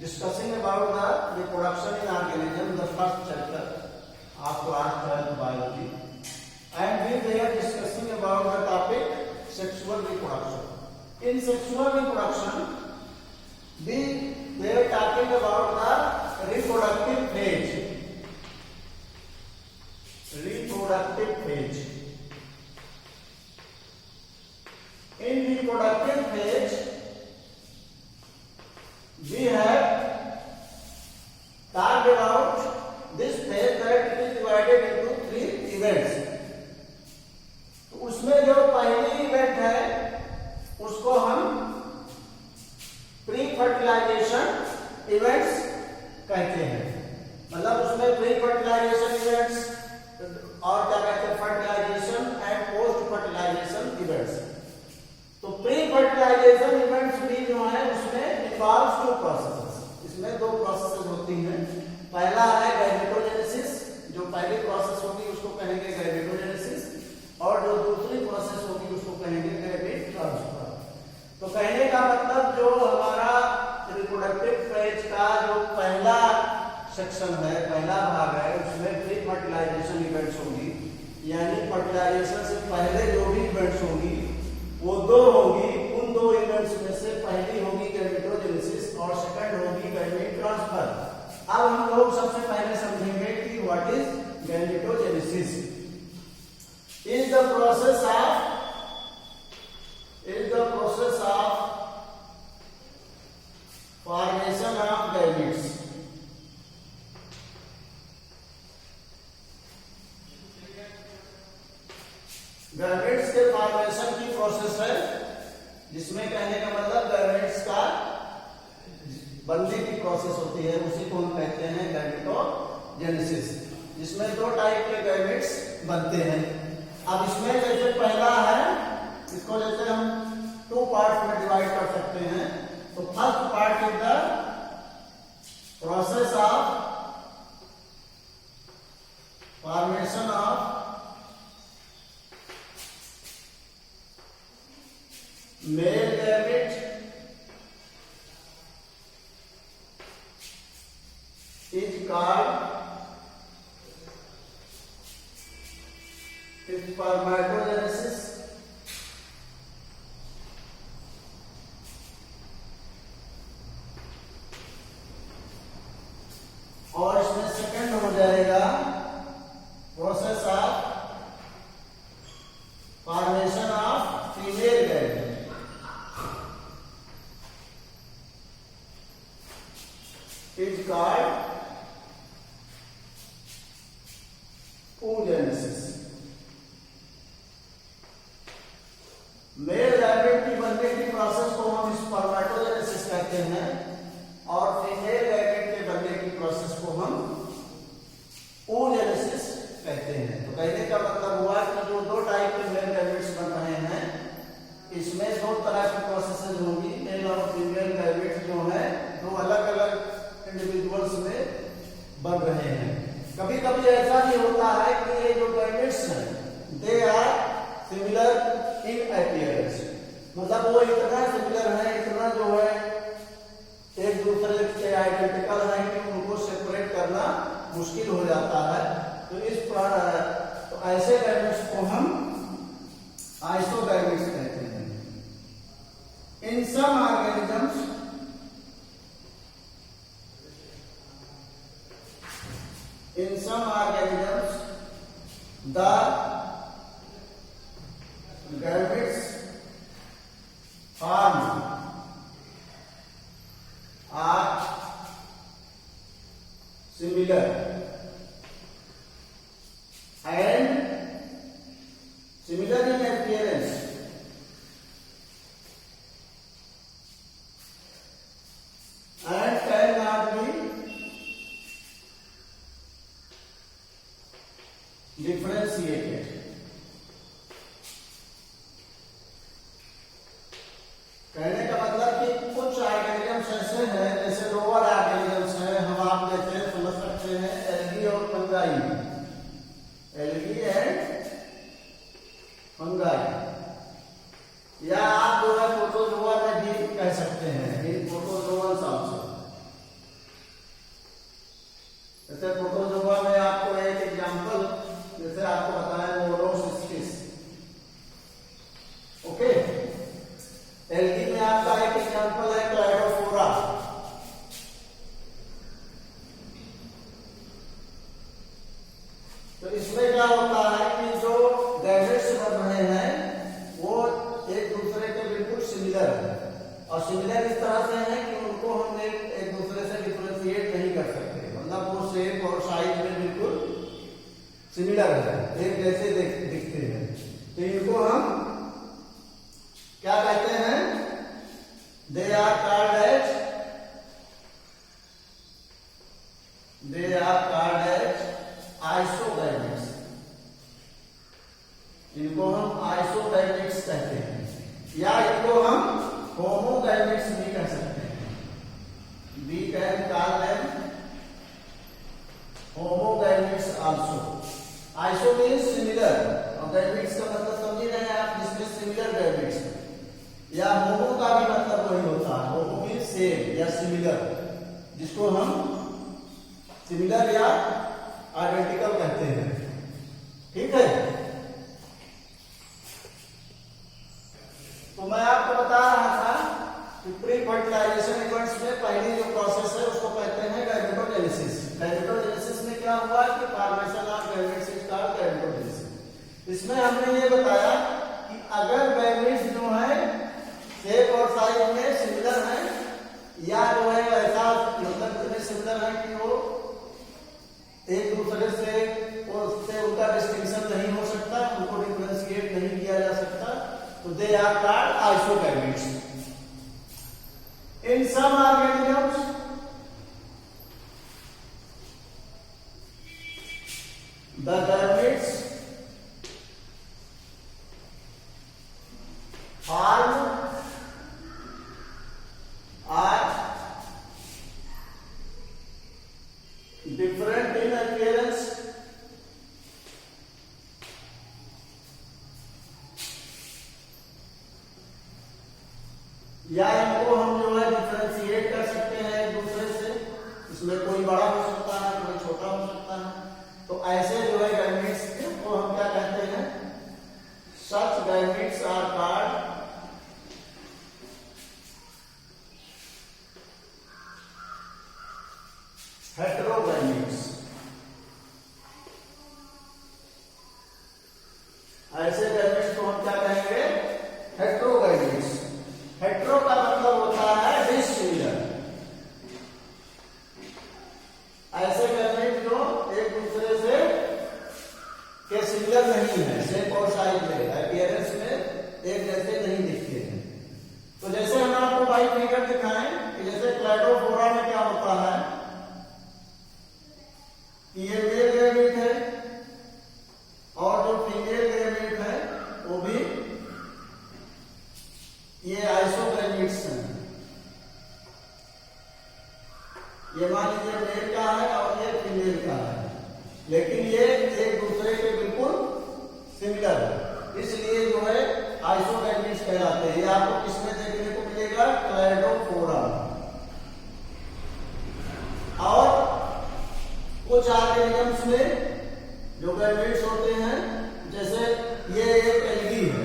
discussing about the reproduction in organism, the first chapter of class 12 biology, and we were discussing about the topic sexual reproduction. In sexual reproduction, we were talking about the reproductive phase. Reproductive phase. In reproductive phase, we have talked about this phase that it is divided into 3 events. तो उसमें जो पहली event है उसको हम pre fertilization events कहते हैं. मतलब उसमें प्री फर्टिलाइजेशन इवेंट्स और क्या कहते हैं fertilization and post fertilization events. तो प्री फर्टिलाइजेशन इवेंट्स भी जो है उसमें इन्वॉल्व्स 2 प्रोसेसेस. इसमें 2 प्रोसेसेस होती हैं. पहला है गैमेटोजेनेसिस, जो पहली प्रोसेस होगी उसको कहेंगे गैमेटोजेनेसिस, और जो दूसरी प्रोसेस होगी उसको कहेंगे गैमेट ट्रांसफर. तो कहने का मतलब जो हमारा रिप्रोडक्टिव फेज का जो पहला सेक्शन है, पहला भाग है, उसमें प्री फर्टिलाइजेशन इवेंट्स होगी. यानी फर्टिलाइजेशन से पहले जो भी इवेंट्स होगी वो 2 होगी. उन 2 इवेंट्स में से पहली होगी गैमेटोजेनेसिस और सेकंड होगी गैमेट ट्रांसफर. अब हम लोग सबसे पहले समझेंगे कि what is gametogenesis. Is the process of formation of gametes. Gametes के फॉर्मेशन की प्रोसेस है, जिसमें कहने का मतलब गैमेट्स का बनने की प्रोसेस होती है, उसी को हम कहते हैं गैमेटोजेनेसिस. जिसमें 2 टाइप के गैमेट्स बनते हैं. अब इसमें जैसे पहला है, इसको जैसे हम 2 पार्ट में डिवाइड कर सकते हैं. तो first part is the process of formation of male gamete is called spermatogenesis. और इसमें सेकंड हो जाएगा process of formation of female gamete. is called oogenesis. Male gamete की बनने की प्रोसेस को हम स्पर्मेटोजेनेसिस कहते हैं और फीमेल गैमेट के बनने की प्रोसेस को हम oogenesis कहते हैं. तो कहने का मतलब हुआ कि जो 2 टाइप के मेल गैमेट्स बन रहे हैं, इसमें 2 तरह की प्रोसेसेस होंगी. मेल और फीमेल गैमेट जो है 2 अलग अलग इंडिविजुअल्स में बन रहे हैं. कभी कभी ऐसा भी होता है कि ये जो गैमेट्स हैं they are similar in appearance. मतलब वो इतना सिमिलर है, इतना जो है एक दूसरे से आइडेंटिकल है कि उनको सेपरेट करना मुश्किल हो जाता है. तो तो ऐसे गैमेट्स को हम आइसोगैमेट्स कहते हैं. In some organisms in some organisms the gametes formed are similar and similar in appearance and cannot be differentiated. कहने का मतलब कि कुछ ऑर्गेनिजम्स ऐसे हैं, जैसे लोअर ऑर्गेनिजम्स हैं, हम आप जैसे समझ सकते हैं एल्गी और फंगाई. एल्गी एंड फंगाई, या आप जो है प्रोटोजोआ में भी कह सकते हैं, इन प्रोटोजोअल्स आल्सो. सिमिलर है, एक जैसे दिखते हैं, तो इनको हम क्या कहते हैं? They are called as isogametes. इनको हम आइसोगैमेट्स कहते हैं, या इनको हम होमोगैमेट्स भी कह सकते हैं। We can call them homogametes also. Iso means similar, और गैमेट्स का मतलब समझ रहे हैं आप, जिसमें सिमिलर गैमेट्स, या होमो का भी मतलब वही होता है, होमो मीन्स सेम या सिमिलर, जिसको हम सिमिलर या आइडेंटिकल कहते हैं। ठीक है, तो मैं आपको बता रहा था कि प्री फर्टिलाइजेशन इवेंट्स में पहली जो प्रोसेस है उसको कहते हैं गैमेटोजेनेसिस। गैमेटोजेनेसिस में क्या हुआ कि formation of gametes is called gametogenesis. इसमें हमने ये बताया कि अगर गैमेट्स जो है शेप और साइज में सिमिलर है, या जो है ऐसा मतलब इतने सिमिलर है कि वो एक दूसरे से उनका डिस्टिंक्शन नहीं हो सकता, उनको डिफरेंशिएट नहीं किया जा सकता, तो they are called isogametes. In some organisms the gametes form are different in appearance या इनको हम जो है डिफरेंशिएट कर सकते हैं एक दूसरे से, इसमें कोई बड़ा हो सकता है, कोई छोटा हो सकता है। तो ऐसे जो है गैमेट्स को हम क्या कहते हैं? सच गैमेट्स आर कॉल्ड हेटेरोगैमेट्स। ऐसे गैमेट्स को हम क्या कहेंगे? हेटेरोगैमेट्स। हेटेरो का मतलब होता है डिसिमिलर। ऐसे गैमेट जो एक दूसरे से के सिमिलर नहीं है, शेप और साइज में, अपीयरेंस में एक जैसे नहीं दिखते हैं। तो जैसे हम आपको भाई फिगर दिखाएं कि जैसे क्लैडोफोरा में क्या होता है, ये मेल गैमेट है और जो फीमेल गैमेट है वो भी ये आइसोगैमेट्स हैं। ये मान लीजिए मेल का है और ये फीमेल का है, लेकिन ये एक दूसरे के बिल्कुल सिमिलर है, इसलिए जो है आइसोगैमेट्स कहलाते हैं। ये आपको किसमें देखने को मिलेगा? क्लैडोफोरा। और कुछ ऑर्गेनिजम्स में जो गैमेट्स होते हैं, जैसे ये एक एल्गी है,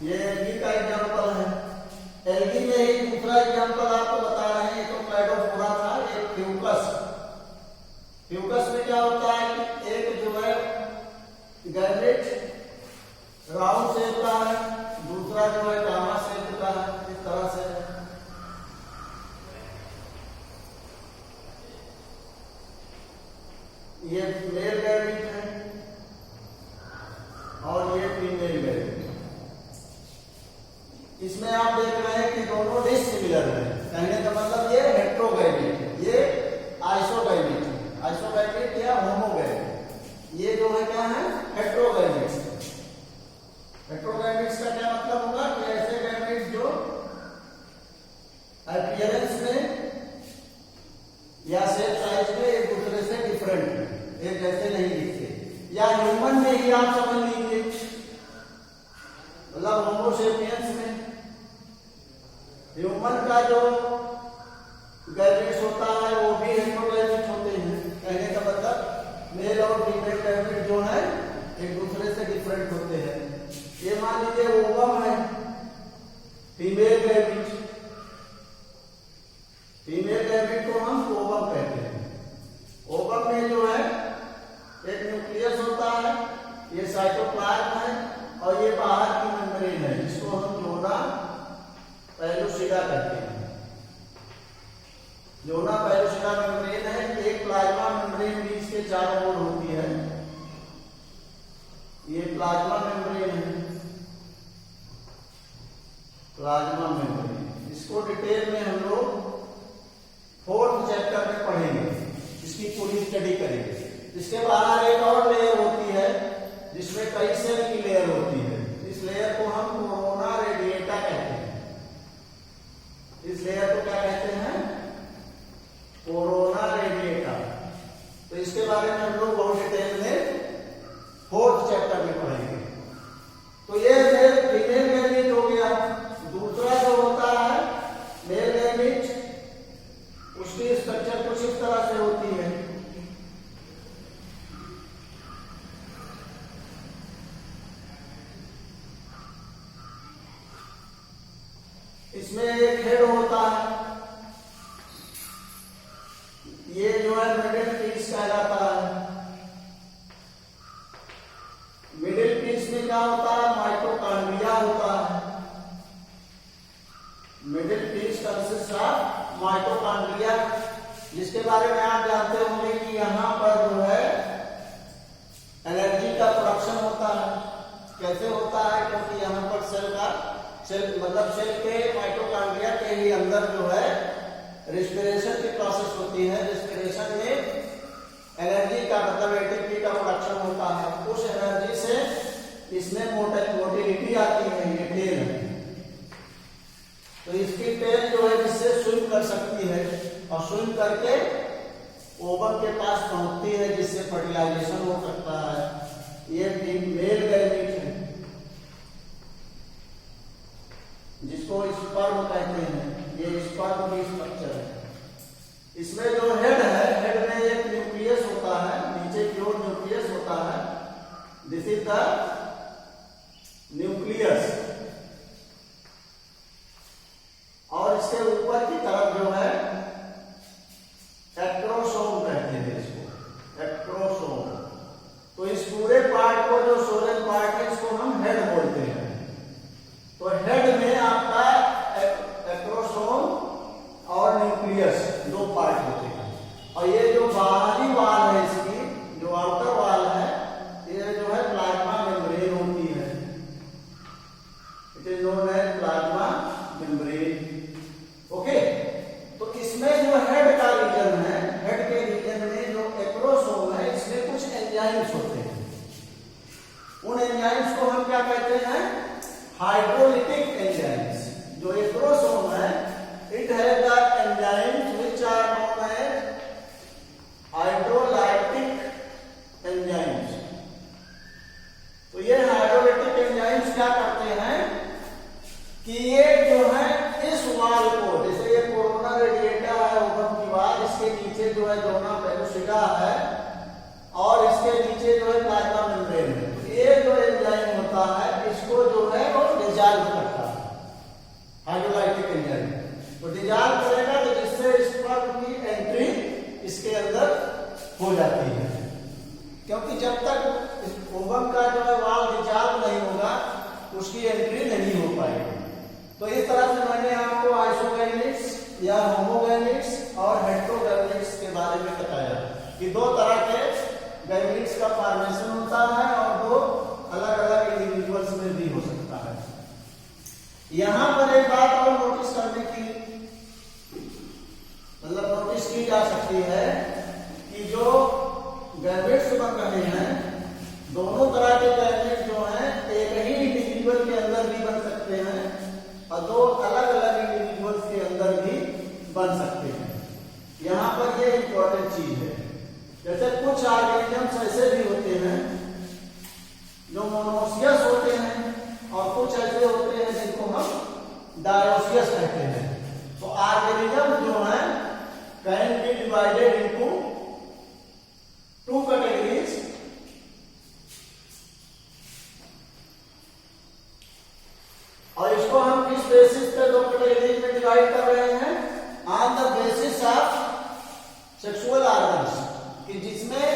ये एल्गी का एग्जांपल है। एल्गी में ही दूसरा एग्जांपल आपको बता रहे हैं, तो क्लैडोफोरा था, एक फ्यूकस। फ्यूकस में क्या होता है कि एक जो है गैमेट राउंड शेप का है, दूसरा जो है गामा शेप का है, इस तरह से। ये मेल गैमेट है और ये फीमेल गैमेट। इसमें आप देख रहे हैं कि दोनों डिसिमिलर है, कहने का मतलब ये हेटेरोगैमेट है, ये आइसोगैमेट है। आइसोगैमेट या होमोगैमेट, ये जो है क्या है? हेटेरोगैमेट्स। हेटेरोगैमेट्स का क्या मतलब होगा कि ऐसे गैमेट्स जो अपीयरेंस में या शेप साइज में एक दूसरे से डिफरेंट है, एक जैसे नहीं दिखते। या ह्यूमन में ही आप समझ लीजिए, मतलब होमोसेपियंस में ह्यूमन का जो गैमेट्स होता है वो भी हेटेरोगैमेट होते हैं। कहने का मतलब मेल और फीमेल गैमेट जो है एक दूसरे से डिफरेंट होते हैं। ये मान लीजिए ओवम है, फीमेल गैमेट। फीमेल गैमेट को हम ओवम कहते हैं। ओवम में जो है एक न्यूक्लियस होता है, ये साइटोप्लाज्म है, और ये बाहर की मेम्ब्रेन है, जिसको हम जोना पेलुसिडा कहते हैं। जोना पेलुसिडा मेम्ब्रेन है, एक प्लाज्मा मेम्ब्रेन बीच के इसके चारों ओर होती है। ये प्लाज्मा मेम्ब्रेन है, प्लाज्मा मेम्ब्रेन। इसको डिटेल में हम लोग 4th चैप्टर में पढ़ेंगे, इसकी पूरी स्टडी करेंगे। इसके बाहर एक और लेयर होती है जिसमें कई सेल की लेयर होती है। इस लेयर को हम कोरोना रेडिएटा कहते हैं। इस लेयर को क्या कहते हैं? Corona radiata. तो इसके बारे में हम लोग बहुत डिटेल में 4th चैप्टर में पढ़ेंगे। तो ये फीमेल गैमेट हो गया। दूसरा जो होता है मेल गैमेट, उसकी स्ट्रक्चर कुछ इस तरह से होती है। इसमें एक हेड होता है, ये जो है मिडिल पीस कहलाता है। मिडिल पीस में क्या होता है? माइटोकॉन्ड्रिया होता है। Middle piece consist of mitochondria, जिसके बारे में आप जानते होंगे कि यहां पर जो है एनर्जी का प्रोडक्शन होता है। कैसे होता है? क्योंकि यहां पर सेल के माइटोकॉन्ड्रिया के ही अंदर जो है रेस्पिरेशन की प्रोसेस होती है। रेस्पिरेशन में एनर्जी का मतलब एटीपी का प्रोडक्शन होता है। उस एनर्जी से इसमें मोटिलिटी आती है। ये टेल है, तो इसकी टेल जो है जिससे स्विम कर सकती है और स्विम करके ओवम के पास पहुंचती है, जिससे फर्टिलाइजेशन हो सकता है। ये मेल गैमेट है जिसको स्पर्म कहते हैं। ये स्पर्म की स्ट्रक्चर है। इसमें जो हेड है, हेड में एक न्यूक्लियस होता है, नीचे की ओर न्यूक्लियस होता है। This is the nucleus. और इसके ऊपर की तरफ जो है एक्ट्रोसोम कहते हैं इसको, एक्ट्रोसोम। तो इस पूरे पार्ट को, जो सोलन पार्ट है, इसको हम हेड बोलते हैं। तो हेड में आपका एक्ट्रोसोम और न्यूक्लियस दो पार्ट होते हैं। और ये जो बाहरी वाल है, इसकी जो आउटर वाल है, ये जो है प्लाज्मा मेम्ब्रेन होती है। It is known as plasma membrane. Okay, तो इसमें जो हेड का रीजन है, हेड के रीजन में जो एक्ट्रोसोम है, इसमें कुछ एंजाइम्स होते हैं। उन एंजाइम्स को हम क्या कहते हैं? Hydrolytic enzymes. जो एक्ट्रोसोम है, it has the enzymes which are known as hydrolytic enzymes. तो ये हाइड्रोलाइटिक एंजाइम्स क्या करते हैं कि ये जो है इस वाल को, जैसे ये कोरोना रेडिएटा है, ओवम की वाल, इसके नीचे जो है जोना पेलुसिडा है और इसके नीचे जो है प्लाज्मा मेम्ब्रेन है। तो ये जो एंजाइम होता है, इसको जो है वो डिसॉल्व करता है, हाइड्रोलाइटिक एंजाइम। तो डिसॉल्व करेगा तो जिससे स्पर्म की एंट्री इसके अंदर हो जाती है। क्योंकि जब तक ओवम का जो है वाल डिसॉल्व नहीं होगा, उसकी एंट्री नहीं हो पाएगी। तो इस तरह से मैंने आपको आइसोगैमेट्स या होमोगैमेट्स और हेटेरोगैमेट्स के बारे में बताया कि दो तरह के गैमेट्स का फॉर्मेशन होता है और दो अलग अलग इंडिविजुअल्स में भी हो सकता है। यहां पर एक बात और नोटिस करने की, मतलब नोटिस की जा सकती है कि जो गैमेट्स बन रहे हैं, दोनों तरह के गैमेट्स जो हैं एक ही इंडिविजुअल के अंदर भी बन सकते हैं और दो अलग अलग इंडिविजुअल्स के अंदर भी बन सकते हैं। यहां पर ये इंपॉर्टेंट चीज है। जैसे कुछ ऑर्गेनिजम्स ऐसे भी होते हैं जो मोनोसियस होते हैं और कुछ ऐसे होते हैं जिनको हम डायोसियस कहते हैं। तो ऑर्गेनिजम जो है can be divided into two categories. और इसको हम किस बेसिस पे दो कैटेगरीज में डिवाइड कर रहे हैं? On the basis of sexual organs, कि जिसमें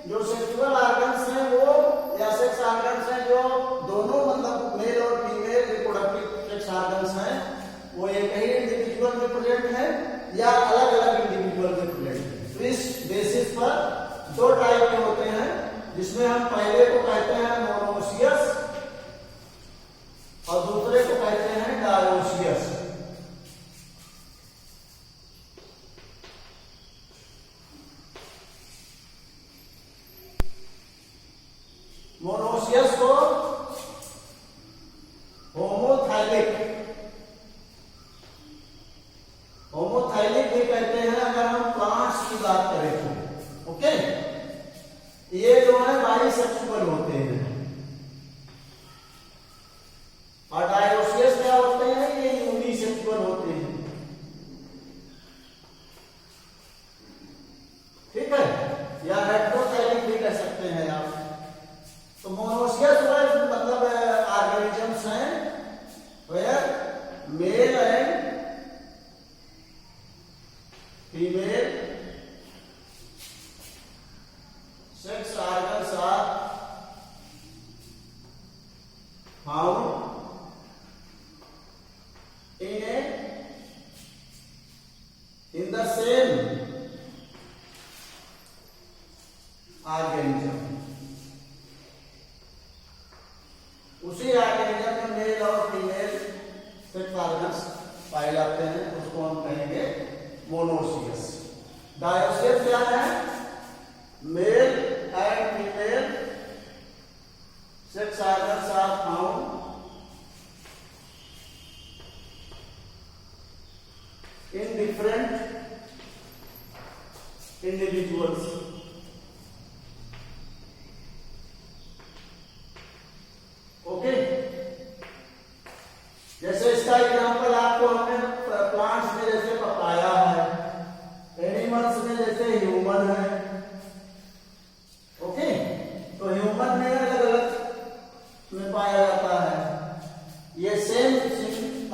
जो सेक्सुअल ऑर्गन्स हैं वो या सेक्स ऑर्गन्स हैं जो दोनों मतलब मेल और फीमेल रिप्रोडक्टिव सेक्स ऑर्गन्स हैं, वो एक ही इंडिविजुअल में प्रेजेंट है या अलग अलग इंडिविजुअल में प्रेजेंट है। तो इस बेसिस पर दो टाइप के होते हैं, जिसमें हम पहले को कहते हैं मोनोसियस और दूसरे को कहते हैं डायोसियस। मोनोसियस को होमोथाइलिक भी कहते हैं अगर हम प्लांट्स की बात करें तो। ओके, ये जो है बाइसेक्सुअल होते हैं। और डायोसियस क्या होते हैं, ये यूनिसेक्सुअल होते हैं। ठीक है, या हेटेरोथाइलिक भी कह सकते हैं आप। तो मोनोसियस मतलब ऑर्गेनिजम्स हैं where male and female sex organs are found in the same organism। उसी ऑर्गेनिज्म में मेल और फीमेल सेक्स ऑर्गन्स पाए जाते हैं, उसको हम कहेंगे मोनोसियस। डायोसियस क्या है, male and female sex organs are found in different individuals। Okay, जैसे इसका एग्जांपल आपको हमने प्लांट्स में जैसे पपाया है, एनिमल्स में जैसे ह्यूमन है। ओके, तो ह्यूमन में अलग अलग में पाया जाता है। ये सेम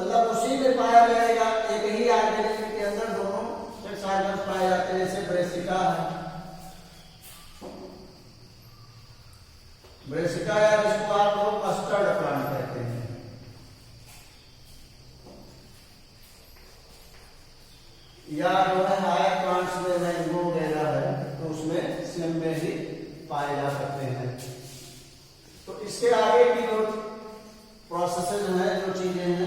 मतलब उसी में पाया जाएगा, एक ही ऑर्गेनिज्म के अंदर दोनों सेक्स ऑर्गन्स पाए जाते हैं। जैसे ब्रेसिका है, ब्रेसिका या जिसको आप लोग मस्टर्ड प्लांट कहते हैं। या जो है हायर प्लांट्स में मैंगो वगैरह है, तो उसमें सेम में ही पाए जा सकते हैं। तो इसके आगे की जो प्रोसेसेस हैं, जो चीजें हैं